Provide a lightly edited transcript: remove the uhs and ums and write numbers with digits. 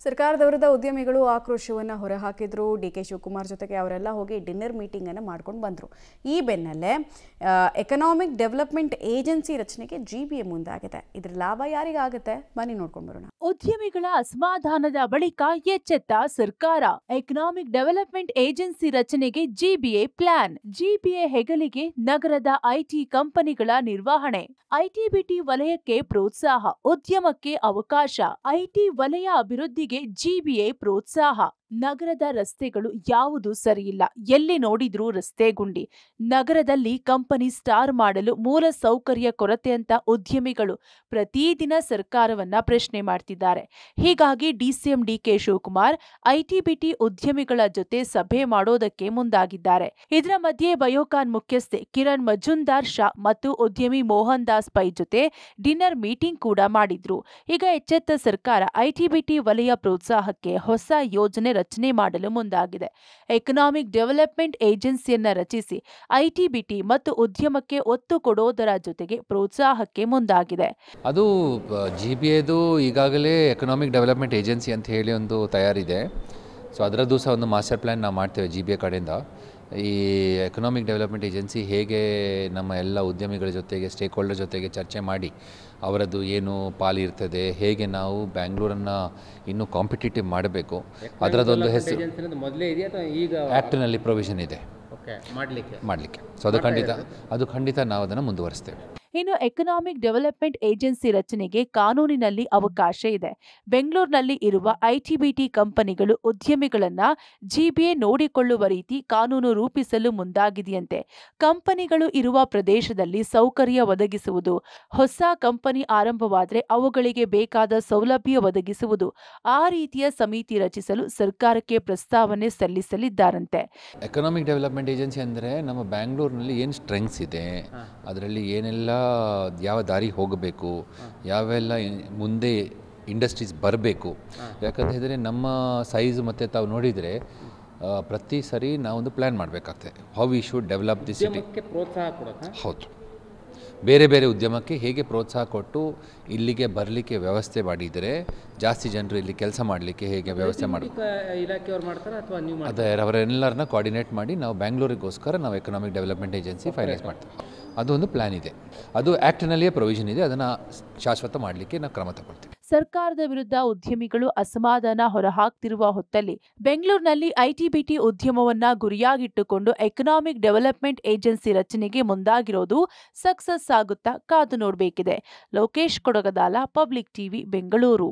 ಸರ್ಕಾರದ ವಿರುದ್ಧ ಉದ್ಯಮಿಗಳು ಆಕ್ರೋಶವನ್ನು ಹೊರಹಾಕಿದ್ರು. ಡಿ.ಕೆ. ಶಿವಕುಮಾರ್ ಜೊತೆಗೆ ಅವರೆಲ್ಲ ಹೋಗಿ ಡಿನ್ನರ್ ಮೀಟಿಂಗ್ ಅನ್ನು ಮಾಡ್ಕೊಂಡು ಬಂದರು. ಈ ಬೆನ್ನಲ್ಲೇ ಎಕನಾಮಿಕ್ ಡೆವಲಪ್ಮೆಂಟ್ ಏಜೆನ್ಸಿ ರಚನೆಗೆ ಜಿಬಿಎ ಮುಂದಾಗಿದೆ. ಇದರ ಲಾಭ ಯಾರಿಗಾಗುತ್ತೆ ಬನ್ನಿ ನೋಡ್ಕೊಂಡು ಬರೋಣ. ಉದ್ಯಮಿಗಳ ಅಸಮಾಧಾನದ ಬಳಿಕ ಎಚ್ಚೆತ್ತ ಸರ್ಕಾರ. ಎಕನಾಮಿಕ್ ಡೆವಲಪ್ಮೆಂಟ್ ಏಜೆನ್ಸಿ ರಚನೆಗೆ ಜಿಬಿಎ ಪ್ಲಾನ್. ಜಿಬಿಎ ಹೆಗಲಿಗೆ ನಗರದ ಐಟಿ ಕಂಪನಿಗಳ ನಿರ್ವಹಣೆ. ಐಟಿ ಬಿಟಿ ವಲಯಕ್ಕೆ ಪ್ರೋತ್ಸಾಹ, ಉದ್ಯಮಕ್ಕೆ ಅವಕಾಶ. ಐಟಿ ವಲಯ ಅಭಿವೃದ್ಧಿಗೆ ಜಿಬಿಎ ಪ್ರೋತ್ಸಾಹ. ನಗರದ ರಸ್ತೆಗಳು ಯಾವುದು ಸರಿಯಿಲ್ಲ, ಎಲ್ಲಿ ನೋಡಿದ್ರೂ ರಸ್ತೆ ಗುಂಡಿ. ನಗರದಲ್ಲಿ ಕಂಪನಿ ಸ್ಟಾರ್ ಮಾಡಲು ಮೂಲ ಸೌಕರ್ಯ ಕೊರತೆ ಅಂತ ಉದ್ಯಮಿಗಳು ಪ್ರತಿದಿನ ಸರ್ಕಾರವನ್ನ ಪ್ರಶ್ನೆ ಮಾಡ್ತಿದ್ದಾರೆ. ಹೀಗಾಗಿ DCM DK. Shivakumar IT BT ಉದ್ಯಮಿಗಳ ಜೊತೆ ಸಭೆ ಮಾಡೋದಕ್ಕೆ ಮುಂದಾಗಿದ್ದಾರೆ. ಇದರ ಮಧ್ಯೆ ಬಯೋಕಾನ್ ಮುಖ್ಯಸ್ಥೆ ಕಿರಣ್ ಮಜುಂದಾರ್ ಶಾ ಮತ್ತು ಉದ್ಯಮಿ ಮೋಹನ್ ದಾಸ್ ಪೈ ಜೊತೆ ಡಿನ್ನರ್ ಮೀಟಿಂಗ್ ಕೂಡ ಮಾಡಿದ್ರು. ಈಗ ಎಚ್ಚೆತ್ತ ಸರ್ಕಾರ ಐಟಿ ಬಿಟಿ ವಲಯ ಪ್ರೋತ್ಸಾಹಕ್ಕೆ ಹೊಸ ಯೋಜನೆ ರಚನೆ ಮಾಡಲು ಮುಂದಾಗಿದೆ. ಎಕನಾಮಿಕ್ ಡೆವಲಪ್ಮೆಂಟ್ ಏಜೆನ್ಸಿಯನ್ನ ರಚಿಸಿ ಐಟಿ ಬಿಟಿ ಮತ್ತು ಉದ್ಯಮಕ್ಕೆ ಒತ್ತು ಕೊಡೋದರ ಜೊತೆಗೆ ಪ್ರೋತ್ಸಾಹಕ್ಕೆ ಮುಂದಾಗಿದೆ. ಅದು ಜಿಬಿಎದು ಈಗಾಗಲೇ ಎಕನಾಮಿಕ್ ಡೆವಲಪ್ಮೆಂಟ್ ಏಜೆನ್ಸಿ ಅಂತ ಹೇಳಿ ಒಂದು ತಯಾರಿದೆ. ಸೊ ಅದರದ್ದು ಸಹ ಒಂದು ಮಾಸ್ಟರ್ ಪ್ಲ್ಯಾನ್ ನಾವು ಮಾಡ್ತೇವೆ ಜಿಬಿಎ ಕಡೆಯಿಂದ. ಈ ಎಕನಾಮಿಕ್ ಡೆವಲಪ್ಮೆಂಟ್ ಏಜೆನ್ಸಿ ಹೇಗೆ ನಮ್ಮ ಎಲ್ಲ ಉದ್ಯಮಿಗಳ ಜೊತೆಗೆ ಸ್ಟೇಕ್ ಹೋಲ್ಡರ್ ಜೊತೆಗೆ ಚರ್ಚೆ ಮಾಡಿ ಅವರದ್ದು ಏನು ಪಾಲಿರ್ತದೆ, ಹೇಗೆ ನಾವು ಬ್ಯಾಂಗ್ಳೂರನ್ನು ಇನ್ನೂ ಕಾಂಪಿಟೇಟಿವ್ ಮಾಡಬೇಕು, ಅದರದ್ದೊಂದು ಹೆಸರು ಆ್ಯಕ್ಟ್ನಲ್ಲಿ ಪ್ರೊವಿಷನ್ ಇದೆ ಮಾಡಲಿಕ್ಕೆ. ಸೊ ಅದು ಖಂಡಿತ ನಾವು ಅದನ್ನು ಮುಂದುವರಿಸ್ತೇವೆ. ಇನ್ನು ಎಕನಾಮಿಕ್ ಡೆವಲಪ್ಮೆಂಟ್ ಏಜೆನ್ಸಿ ರಚನೆಗೆ ಕಾನೂನಿನಲ್ಲಿ ಅವಕಾಶ ಇದೆ. ಬೆಂಗಳೂರಿನಲ್ಲಿ ಇರುವ ಐಟಿ ಬಿಟಿ ಕಂಪನಿಗಳು ಉದ್ಯಮಿಗಳನ್ನ ಜಿಬಿಎ ನೋಡಿಕೊಳ್ಳುವ ರೀತಿ ಕಾನೂನು ರೂಪಿಸಲು ಮುಂದಾಗಿದೆಯಂತೆ. ಕಂಪನಿಗಳು ಇರುವ ಪ್ರದೇಶದಲ್ಲಿ ಸೌಕರ್ಯ ಒದಗಿಸುವುದು, ಹೊಸ ಕಂಪನಿ ಆರಂಭವಾದರೆ ಅವುಗಳಿಗೆ ಬೇಕಾದ ಸೌಲಭ್ಯ ಒದಗಿಸುವುದು, ಆ ರೀತಿಯ ಸಮಿತಿ ರಚಿಸಲು ಸರ್ಕಾರಕ್ಕೆ ಪ್ರಸ್ತಾವನೆ ಸಲ್ಲಿಸಲಿದ್ದಾರಂತೆ. ಎಕನಾಮಿಕ್ ಡೆವಲಪ್ಮೆಂಟ್ ಏಜೆನ್ಸಿ ಅಂದರೆ ನಮ್ಮ ಬ್ಯಾಂಗ್ಳೂರಿನಲ್ಲಿ ಏನು ಸ್ಟ್ರೆಂಗ್ಸ್ ಇದೆ, ಅದರಲ್ಲಿ ಏನೆಲ್ಲ ಯಾವ ದಾರಿ ಹೋಗಬೇಕು, ಯಾವೆಲ್ಲ ಮುಂದೆ ಇಂಡಸ್ಟ್ರೀಸ್ ಬರಬೇಕು. ಯಾಕಂತ ಹೇಳಿದರೆ ನಮ್ಮ ಸೈಜ್ ಮತ್ತು ತಾವು ನೋಡಿದರೆ ಪ್ರತಿ ಸರಿ ನಾವೊಂದು ಪ್ಲ್ಯಾನ್ ಮಾಡಬೇಕಾಗ್ತದೆ. How we should develop the city. ಹೌದು, ಬೇರೆ ಬೇರೆ ಉದ್ಯಮಕ್ಕೆ ಹೇಗೆ ಪ್ರೋತ್ಸಾಹ ಕೊಟ್ಟು ಇಲ್ಲಿಗೆ ಬರಲಿಕ್ಕೆ ವ್ಯವಸ್ಥೆ ಮಾಡಿದರೆ ಜಾಸ್ತಿ ಜನರು ಇಲ್ಲಿ ಕೆಲಸ ಮಾಡಲಿಕ್ಕೆ ಹೇಗೆ ವ್ಯವಸ್ಥೆ ಮಾಡಬೇಕು, ಅದೇ ಅವರೆಲ್ಲರನ್ನ ಕೋಆರ್ಡಿನೇಟ್ ಮಾಡಿ ನಾವು ಬ್ಯಾಂಗ್ಳೂರಿಗೋಸ್ಕರ ನಾವು ಎಕನಾಮಿಕ್ ಡೆವಲಪ್ಮೆಂಟ್ ಏಜೆನ್ಸಿ ಫೈನಲೈಸ್ ಮಾಡ್ತೀವಿ. ಅದು ಒಂದು ಪ್ಲ್ಯಾನ್ ಇದೆ, ಅದು ಆ್ಯಕ್ಟ್ನಲ್ಲಿಯೇ ಪ್ರೊವಿಷನ್ ಇದೆ. ಅದನ್ನು ಶಾಶ್ವತ ಮಾಡಲಿಕ್ಕೆ ನಾವು ಕ್ರಮ ತಗೊಳ್ತೀವಿ. ಸರ್ಕಾರದ ವಿರುದ್ಧ ಉದ್ಯಮಿಗಳು ಅಸಮಾಧಾನ ಹೊರಹಾಕ್ತಿರುವ ಹೊತ್ತಲ್ಲಿ ಬೆಂಗಳೂರಿನಲ್ಲಿ ಐಟಿ ಬಿಟಿ ಉದ್ಯಮವನ್ನ ಗುರಿಯಾಗಿಟ್ಟುಕೊಂಡು ಎಕನಾಮಿಕ್ ಡೆವಲಪ್ಮೆಂಟ್ ಏಜೆನ್ಸಿ ರಚನೆಗೆ ಮುಂದಾಗಿರೋದು ಸಕ್ಸಸ್ ಆಗುತ್ತಾ ಕಾದು ನೋಡಬೇಕಿದೆ. Lokesh Kodagadala, public TV, Bengaluru.